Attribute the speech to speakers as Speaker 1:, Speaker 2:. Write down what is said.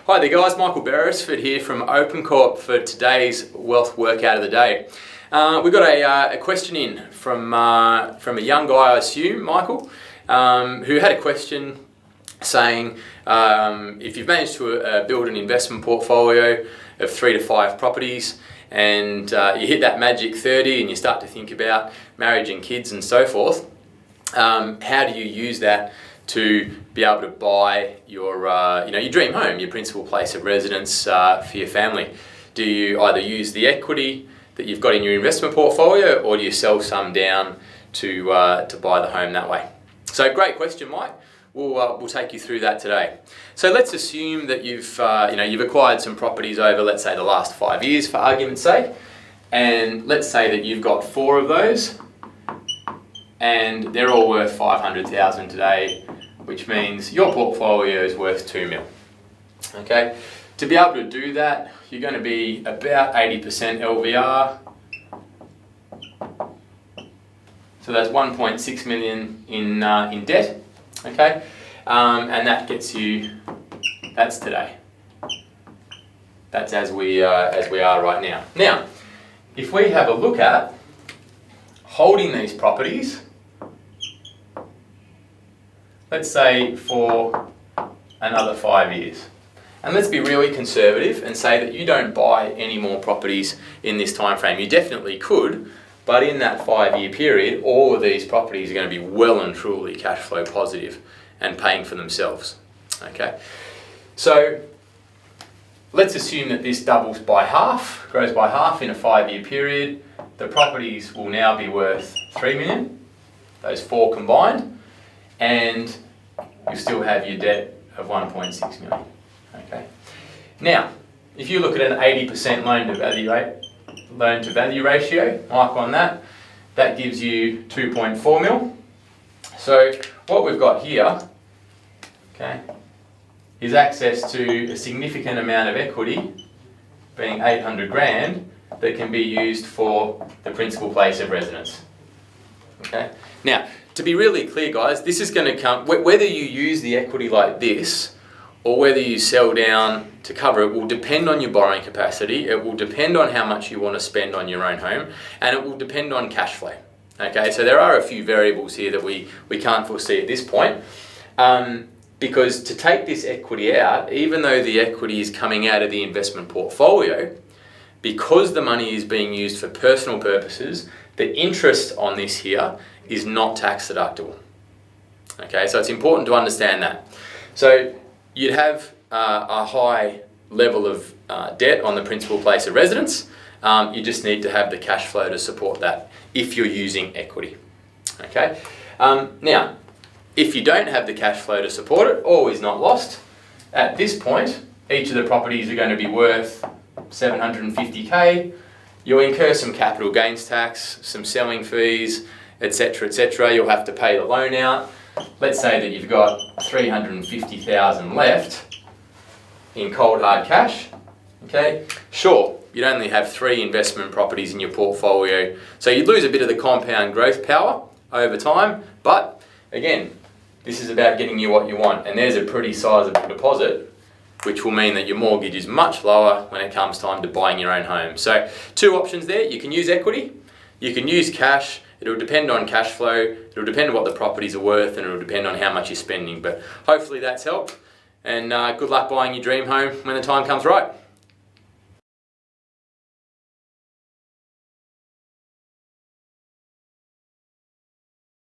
Speaker 1: Hi there guys, Michael Beresford here from OpenCorp for today's wealth workout of the day. We've got a question in from a young guy, I assume, Michael, who had a question saying if you've managed to build an investment portfolio of 3 to 5 properties and you hit that magic 30 and you start to think about marriage and kids and so forth, how do you use that to be able to buy your your dream home, your principal place of residence for your family? Do you either use the equity that you've got in your investment portfolio, or do you sell some down to buy the home that way? So great question, Mike. We'll take you through that today. So let's assume that you've acquired some properties over, let's say, the last 5 years, for argument's sake, and let's say that you've got 4 of those, and they're all worth $500,000 today, which means your portfolio is worth $2 million. Okay, to be able to do that, you're going to be about 80% LVR. So that's 1.6 million in debt. Okay, and that gets you. That's today. That's as we are right now. Now, if we have a look at holding these properties, let's say for another 5 years. And let's be really conservative and say that you don't buy any more properties in this time frame. You definitely could, but in that 5-year period, all of these properties are going to be well and truly cash flow positive and paying for themselves. Okay, so let's assume that this doubles by half, grows by half in a 5-year period. The properties will now be worth $3 million, those 4 combined, and you still have your debt of 1.6 million. Okay. Now, if you look at an 80% loan to value ratio, mark on that, that gives you 2.4 mil. So what we've got here, okay, is access to a significant amount of equity, being 800 grand, that can be used for the principal place of residence. Okay. Now, to be really clear, guys, this is going to come, whether you use the equity like this or whether you sell down to cover it, will depend on your borrowing capacity. It will depend on how much you want to spend on your own home, and it will depend on cash flow. Okay, so there are a few variables here that we can't foresee at this point, because to take this equity out, even though the equity is coming out of the investment portfolio, because the money is being used for personal purposes, the interest on this here is not tax deductible. Okay, so it's important to understand that. So you'd have a high level of debt on the principal place of residence. You just need to have the cash flow to support that if you're using equity. Okay. Now, if you don't have the cash flow to support it, all is not lost. At this point, each of the properties are going to be worth $750K. You'll incur some capital gains tax, some selling fees, etc., etc. You'll have to pay the loan out. Let's say that you've got $350,000 left in cold hard cash. Okay, sure, you'd only have 3 investment properties in your portfolio, so you'd lose a bit of the compound growth power over time. But again, this is about getting you what you want, and there's a pretty sizable deposit, which will mean that your mortgage is much lower when it comes time to buying your own home. So 2 options there. You can use equity, you can use cash. It'll depend on cash flow, it'll depend on what the properties are worth, and it'll depend on how much you're spending. But hopefully that's helped, and good luck buying your dream home when the time comes right.